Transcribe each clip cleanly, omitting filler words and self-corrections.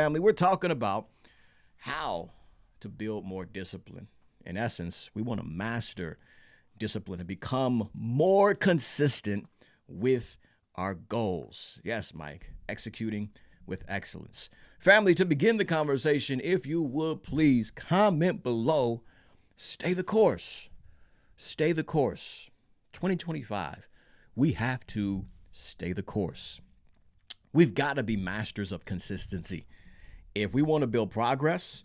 Family, we're talking about how to build more discipline. In essence, we want to master discipline and become more consistent with our goals. Yes, Mike, executing with excellence. Family, to begin the conversation, if you would please comment below, stay the course. Stay the course. 2025, we have to stay the course. We've got to be masters of consistency. If we want to build progress,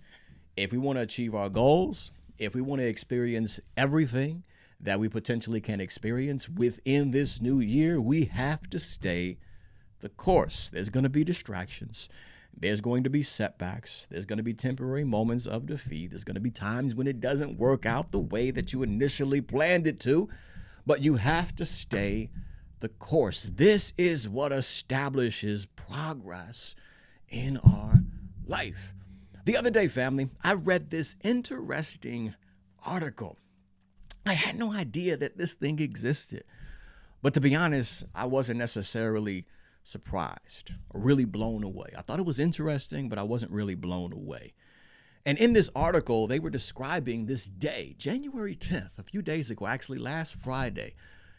if we want to achieve our goals, if we want to experience everything that we potentially can experience within this new year, we have to stay the course. There's going to be distractions. There's going to be setbacks. There's going to be temporary moments of defeat. There's going to be times when it doesn't work out the way that you initially planned it to, but you have to stay the course. This is what establishes progress in our life. The other day, family, I read this interesting article. I had no idea that this thing existed. But to be honest, I wasn't necessarily surprised or really blown away. I thought it was interesting, but I wasn't really blown away. And in this article, they were describing this day, January 10th, a few days ago, actually last Friday,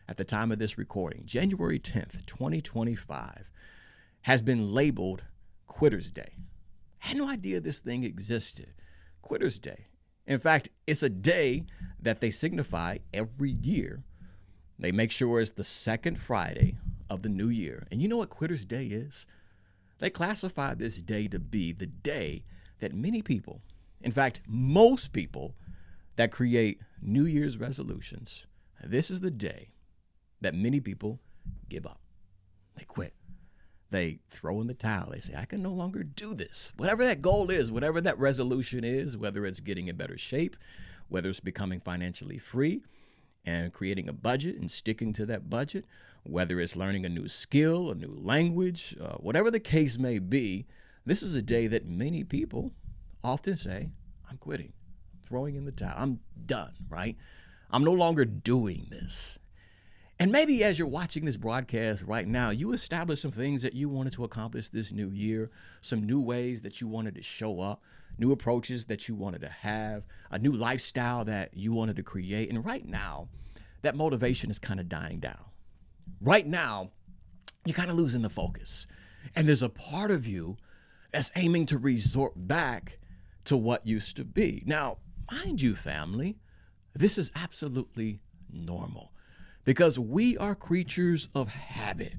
at the time of this recording, January 10th, 2025, has been labeled Quitter's Day. I had no idea this thing existed. Quitter's Day. In fact, it's a day that they signify every year. They make sure it's the second Friday of the new year. And you know what Quitter's Day is? They classify this day to be the day that many people, in fact, most people that create New Year's resolutions, this is the day that many people give up. They quit. They throw in the towel. They say, I can no longer do this. Whatever that goal is, whatever that resolution is, whether it's getting in better shape, whether it's becoming financially free and creating a budget and sticking to that budget, whether it's learning a new skill, a new language, whatever the case may be, this is a day that many people often say, I'm quitting, throwing in the towel. I'm done, right? I'm no longer doing this. And maybe as you're watching this broadcast right now, you established some things that you wanted to accomplish this new year, some new ways that you wanted to show up, new approaches that you wanted to have, a new lifestyle that you wanted to create. And right now, that motivation is kind of dying down. Right now, you're kind of losing the focus. And there's a part of you that's aiming to resort back to what used to be. Now, mind you, family, this is absolutely normal. Because we are creatures of habit.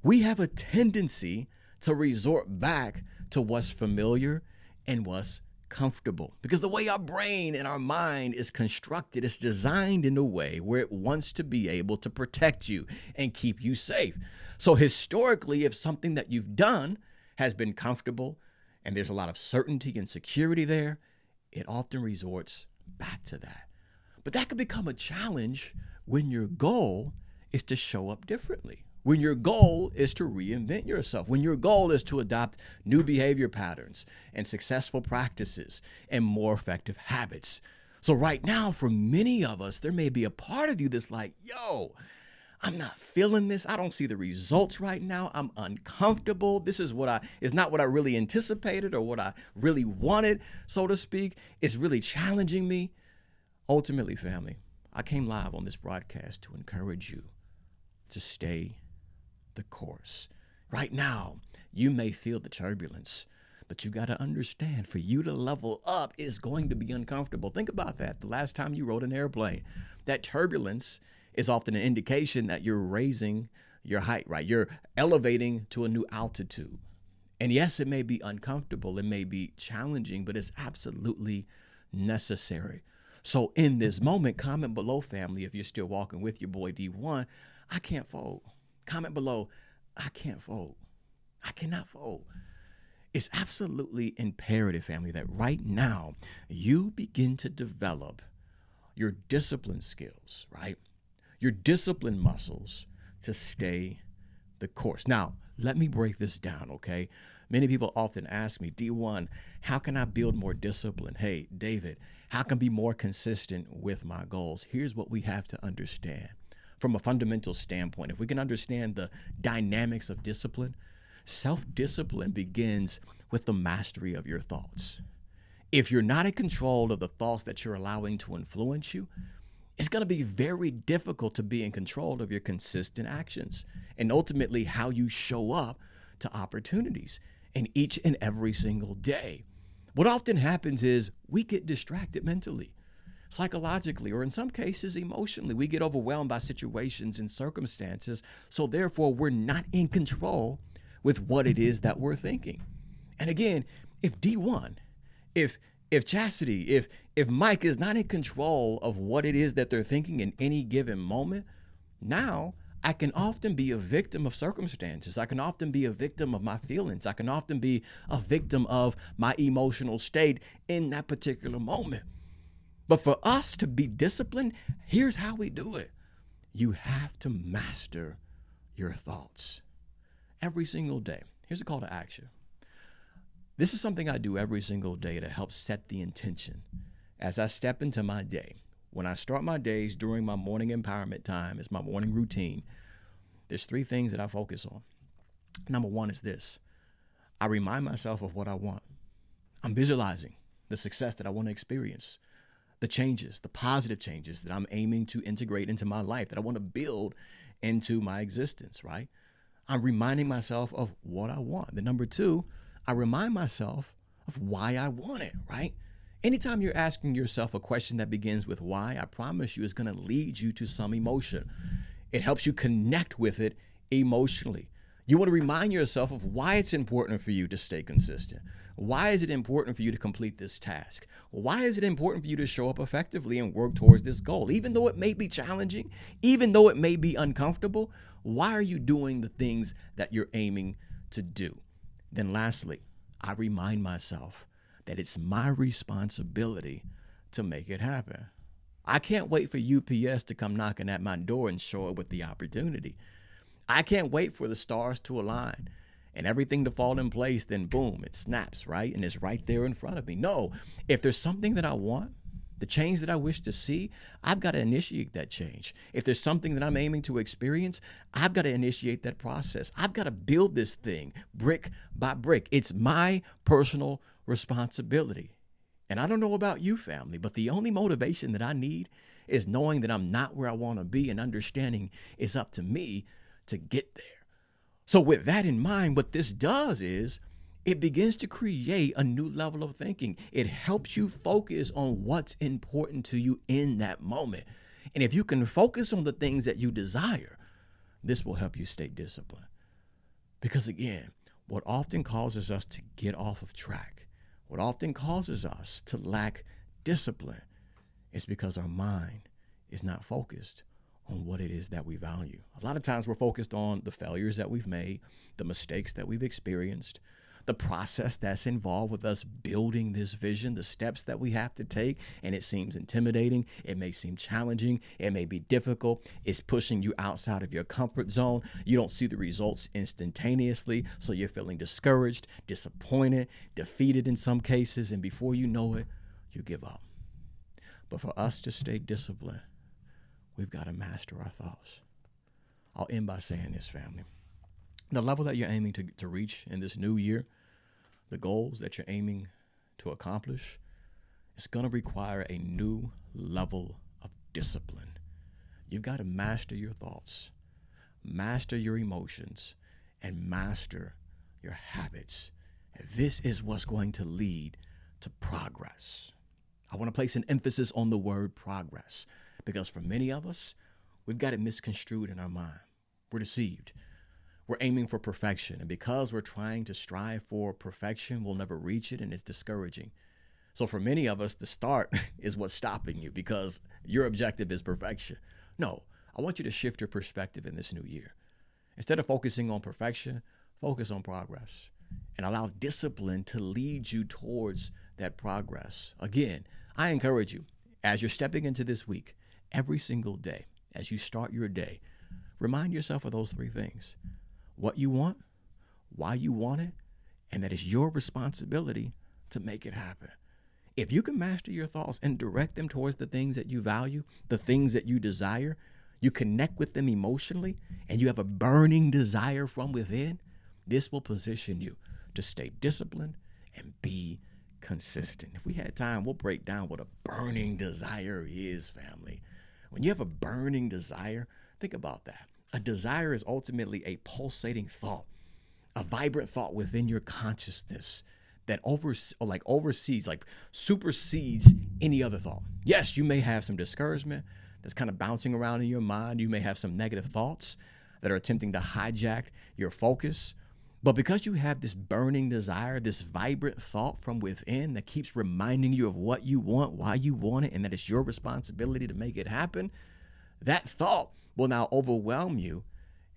We have a tendency to resort back to what's familiar and what's comfortable. Because the way our brain and our mind is constructed, it's designed in a way where it wants to be able to protect you and keep you safe. So historically, if something that you've done has been comfortable and there's a lot of certainty and security there, it often resorts back to that. But that could become a challenge when your goal is to show up differently, when your goal is to reinvent yourself, when your goal is to adopt new behavior patterns and successful practices and more effective habits. So right now, for many of us, there may be a part of you that's like, yo, I'm not feeling this. I don't see the results right now. I'm uncomfortable. This is not what I really anticipated or what I really wanted, so to speak. It's really challenging me. Ultimately, family, I came live on this broadcast to encourage you to stay the course. Right now, you may feel the turbulence, but you got to understand, for you to level up is going to be uncomfortable. Think about that. The last time you rode an airplane, that turbulence is often an indication that you're raising your height, right? You're elevating to a new altitude. And yes, it may be uncomfortable. It may be challenging, but it's absolutely necessary. So in this moment, comment below, family, if you're still walking with your boy D1, I can't fold. Comment below, I can't fold. I cannot fold. It's absolutely imperative, family, that right now you begin to develop your discipline skills, right? Your discipline muscles to stay the course. Now, let me break this down, okay? Many people often ask me, D1, how can I build more discipline? Hey, David, how can I be more consistent with my goals? Here's what we have to understand from a fundamental standpoint. If we can understand the dynamics of discipline, self-discipline begins with the mastery of your thoughts. If you're not in control of the thoughts that you're allowing to influence you, it's going to be very difficult to be in control of your consistent actions and ultimately how you show up to opportunities in each and every single day. What often happens is we get distracted mentally, psychologically, or in some cases emotionally. We get overwhelmed by situations and circumstances. So therefore, we're not in control with what it is that we're thinking. And again, if D1, if Chastity, if Mike is not in control of what it is that they're thinking in any given moment, now I can often be a victim of circumstances. I can often be a victim of my feelings. I can often be a victim of my emotional state in that particular moment. But for us to be disciplined, here's how we do it. You have to master your thoughts every single day. Here's a call to action. This is something I do every single day to help set the intention as I step into my day. When I start my days during my morning empowerment time, it's my morning routine, there's 3 things that I focus on. Number 1 is this. I remind myself of what I want. I'm visualizing the success that I want to experience, the changes, the positive changes that I'm aiming to integrate into my life, that I want to build into my existence, right? I'm reminding myself of what I want. Then number 2, I remind myself of why I want it, right? Anytime you're asking yourself a question that begins with why, I promise you it's going to lead you to some emotion. It helps you connect with it emotionally. You want to remind yourself of why it's important for you to stay consistent. Why is it important for you to complete this task? Why is it important for you to show up effectively and work towards this goal? Even though it may be challenging, even though it may be uncomfortable, why are you doing the things that you're aiming to do? Then lastly, I remind myself that it's my responsibility to make it happen. I can't wait for UPS to come knocking at my door and show up with the opportunity. I can't wait for the stars to align and everything to fall in place, then boom, it snaps, right? And it's right there in front of me. No, if there's something that I want, the change that I wish to see, I've got to initiate that change. If there's something that I'm aiming to experience, I've got to initiate that process. I've got to build this thing brick by brick. It's my personal responsibility. And I don't know about you, family, but the only motivation that I need is knowing that I'm not where I want to be and understanding it's up to me to get there. So with that in mind, what this does is it begins to create a new level of thinking. It helps you focus on what's important to you in that moment. And if you can focus on the things that you desire, this will help you stay disciplined. Because again, what often causes us to get off of track, what often causes us to lack discipline is because our mind is not focused on what it is that we value. A lot of times we're focused on the failures that we've made, the mistakes that we've experienced, the process that's involved with us building this vision, the steps that we have to take, and it seems intimidating. It may seem challenging. It may be difficult. It's pushing you outside of your comfort zone. You don't see the results instantaneously, so you're feeling discouraged, disappointed, defeated in some cases, and before you know it, you give up. But for us to stay disciplined, we've got to master our thoughts. I'll end by saying this, family. The level that you're aiming to reach in this new year, the goals that you're aiming to accomplish, it's going to require a new level of discipline. You've got to master your thoughts, master your emotions, and master your habits. And this is what's going to lead to progress. I want to place an emphasis on the word progress because for many of us, we've got it misconstrued in our mind. We're deceived. We're aiming for perfection. And because we're trying to strive for perfection, we'll never reach it, and it's discouraging. So for many of us, the start is what's stopping you because your objective is perfection. No, I want you to shift your perspective in this new year. Instead of focusing on perfection, focus on progress and allow discipline to lead you towards that progress. Again, I encourage you, as you're stepping into this week, every single day, as you start your day, remind yourself of those 3 things. What you want, why you want it, and that it's your responsibility to make it happen. If you can master your thoughts and direct them towards the things that you value, the things that you desire, you connect with them emotionally, and you have a burning desire from within, this will position you to stay disciplined and be consistent. If we had time, we'll break down what a burning desire is, family. When you have a burning desire, think about that. A desire is ultimately a pulsating thought, a vibrant thought within your consciousness that supersedes any other thought. Yes, you may have some discouragement that's kind of bouncing around in your mind. You may have some negative thoughts that are attempting to hijack your focus. But because you have this burning desire, this vibrant thought from within that keeps reminding you of what you want, why you want it, and that it's your responsibility to make it happen, that thought will now overwhelm you.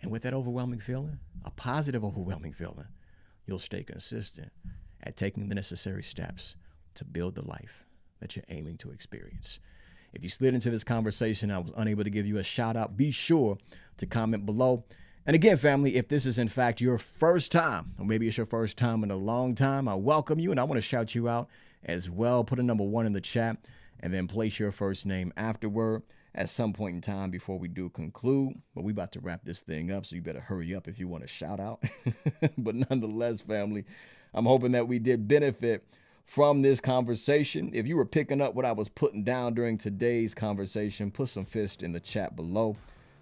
And with that overwhelming feeling, a positive overwhelming feeling, you'll stay consistent at taking the necessary steps to build the life that you're aiming to experience. If you slid into this conversation, I was unable to give you a shout out, be sure to comment below. And again, family, if this is in fact your first time, or maybe it's your first time in a long time, I welcome you and I want to shout you out as well. Put a number 1 in the chat and then place your first name afterward at some point in time before we do conclude. But we about to wrap this thing up, so you better hurry up if you want to shout out. But nonetheless, family, I'm hoping that we did benefit from this conversation. If you were picking up what I was putting down during today's conversation, put some fist in the chat below.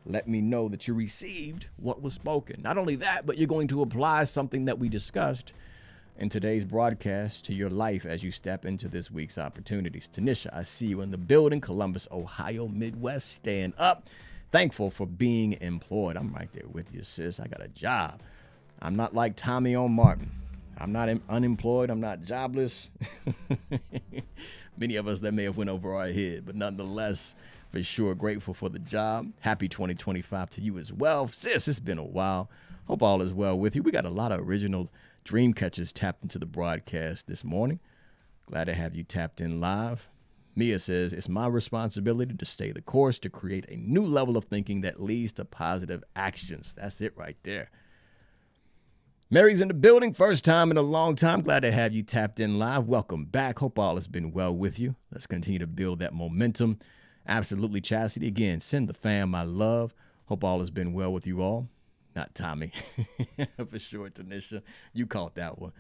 Let me know that you received what was spoken. Not only that, but you're going to apply something that we discussed in today's broadcast to your life as you step into this week's opportunities. Tanisha, I see you in the building. Columbus, Ohio, Midwest, staying up. Thankful for being employed. I'm right there with you, sis. I got a job. I'm not like Tommy O. Martin. I'm not unemployed. I'm not jobless. Many of us that may have went over our head, but nonetheless, for sure, grateful for the job. Happy 2025 to you as well. Sis, it's been a while. Hope all is well with you. We got a lot of original dream catchers tapped into the broadcast this morning. Glad to have you tapped in live. Mia says, it's my responsibility to stay the course, to create a new level of thinking that leads to positive actions. That's it right there. Mary's in the building. First time in a long time. Glad to have you tapped in live. Welcome back. Hope all has been well with you. Let's continue to build that momentum. Absolutely, Chastity. Again, send the fam my love. Hope all has been well with you all. Not Tommy. For sure, Tanisha. You caught that one.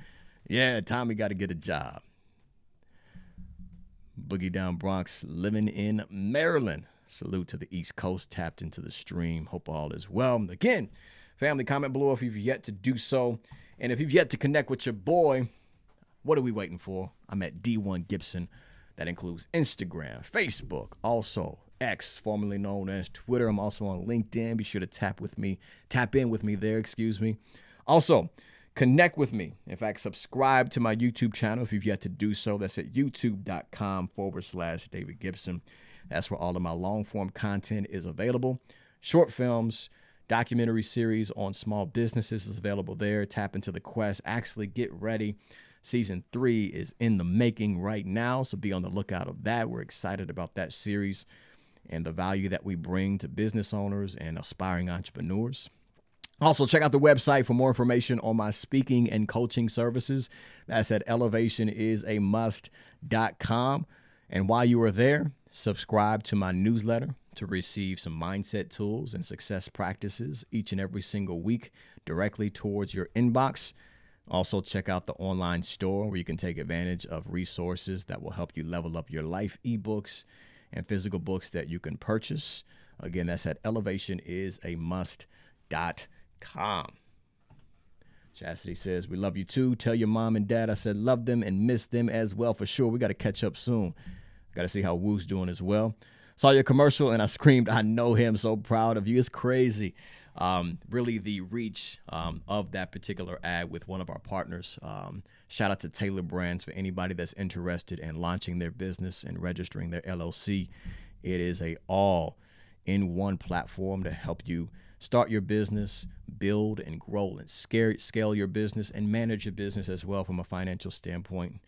Yeah, Tommy got to get a job. Boogie Down Bronx, living in Maryland. Salute to the East Coast, tapped into the stream. Hope all is well. Again, family, comment below if you've yet to do so. And if you've yet to connect with your boy, what are we waiting for? I'm at D1 Gibson. That includes Instagram, Facebook, also X, formerly known as Twitter. I'm also on LinkedIn. Be sure to tap in with me there, Also, connect with me. In fact, subscribe to my YouTube channel if you've yet to do so. That's at youtube.com/David Gibson. That's where all of my long-form content is available. Short films, documentary series on small businesses is available there. Tap into the quest. Actually, get ready. Season 3 is in the making right now, so be on the lookout of that. We're excited about that series and the value that we bring to business owners and aspiring entrepreneurs. Also, check out the website for more information on my speaking and coaching services. That's at elevationisAmust.com. And while you are there, subscribe to my newsletter to receive some mindset tools and success practices each and every single week directly towards your inbox. Also, check out the online store where you can take advantage of resources that will help you level up your life, ebooks and physical books that you can purchase. Again, that's at elevationisAmust.com. Chastity says, we love you too. Tell your mom and dad I said love them and miss them as well for sure. We got to catch up soon. Got to see how Woo's doing as well. Saw your commercial and I screamed, I know him. So proud of you. It's crazy. Really the reach of that particular ad with one of our partners. Shout out to Taylor Brands for anybody that's interested in launching their business and registering their LLC. It is a all-in-one platform to help you start your business, build and grow and scale your business and manage your business as well from a financial standpoint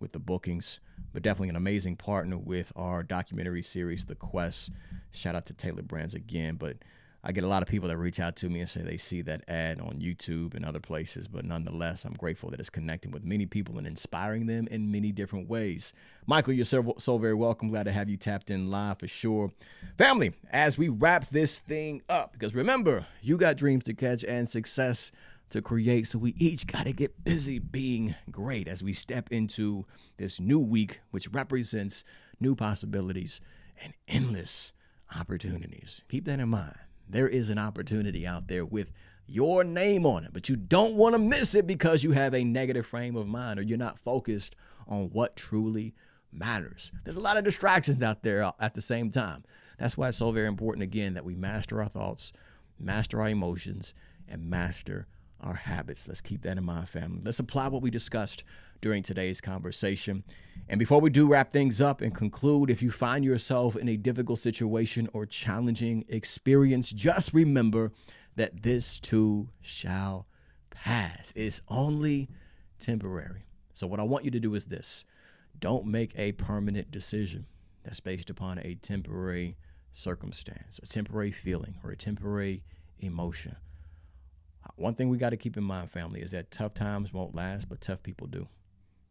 with the bookings. But definitely an amazing partner with our documentary series, The Quest. Shout out to Taylor Brands again. But I get a lot of people that reach out to me and say they see that ad on YouTube and other places. But nonetheless, I'm grateful that it's connecting with many people and inspiring them in many different ways. Michael, you're so very welcome. Glad to have you tapped in live for sure. Family, as we wrap this thing up, because remember, you got dreams to catch and success to create. So we each got to get busy being great as we step into this new week, which represents new possibilities and endless opportunities. Keep that in mind. There is an opportunity out there with your name on it, but you don't want to miss it because you have a negative frame of mind or you're not focused on what truly matters. There's a lot of distractions out there at the same time. That's why it's so very important, again, that we master our thoughts, master our emotions, and master our habits. Let's keep that in mind, family. Let's apply what we discussed during today's conversation. And before we do wrap things up and conclude, if you find yourself in a difficult situation or challenging experience, just remember that this too shall pass. It's only temporary. So what I want you to do is this. Don't make a permanent decision that's based upon a temporary circumstance, a temporary feeling, or a temporary emotion. One thing we got to keep in mind, family, is that tough times won't last, but tough people do.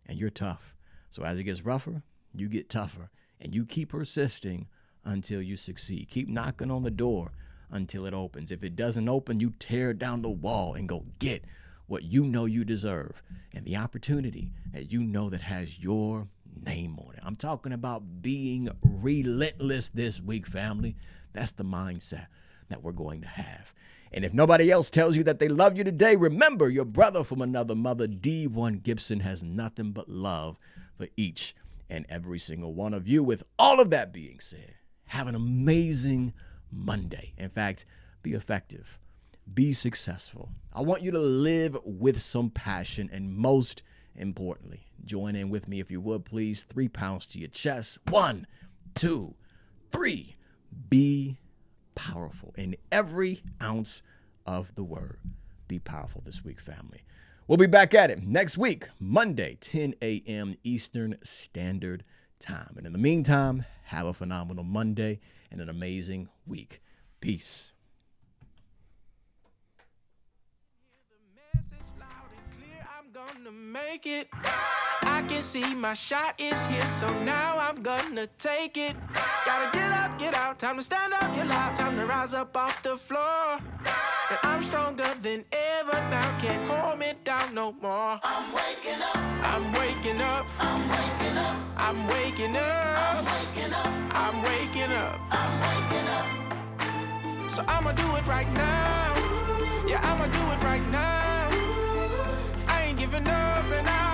And you're tough. So as it gets rougher, you get tougher. And you keep persisting until you succeed. Keep knocking on the door until it opens. If it doesn't open, you tear down the wall and go get what you know you deserve and the opportunity that you know that has your name on it. I'm talking about being relentless this week, family. That's the mindset that we're going to have. And if nobody else tells you that they love you today, remember your brother from another mother, D1 Gibson, has nothing but love for each and every single one of you. With all of that being said, have an amazing Monday. In fact, be effective, be successful. I want you to live with some passion, and most importantly, join in with me if you would, please. 3 pounds to your chest. 1, 2, 3. Be powerful in every ounce of the word. Be powerful this week, family. We'll be back at it next week, Monday, 10 a.m. Eastern Standard Time. And in the meantime, have a phenomenal Monday and an amazing week. Peace. Gonna make it. I can see my shot is here, so now I'm gonna take it. Gotta get up, get out, time to stand up, get loud, time to rise up off the floor. And I'm stronger than ever now, can't hold me down no more. I'm waking up, I'm waking up, I'm waking up, I'm waking up, I'm waking up, I'm waking up, I'm waking up. So I'ma do it right now. Yeah, I'ma do it right now. Giving up and I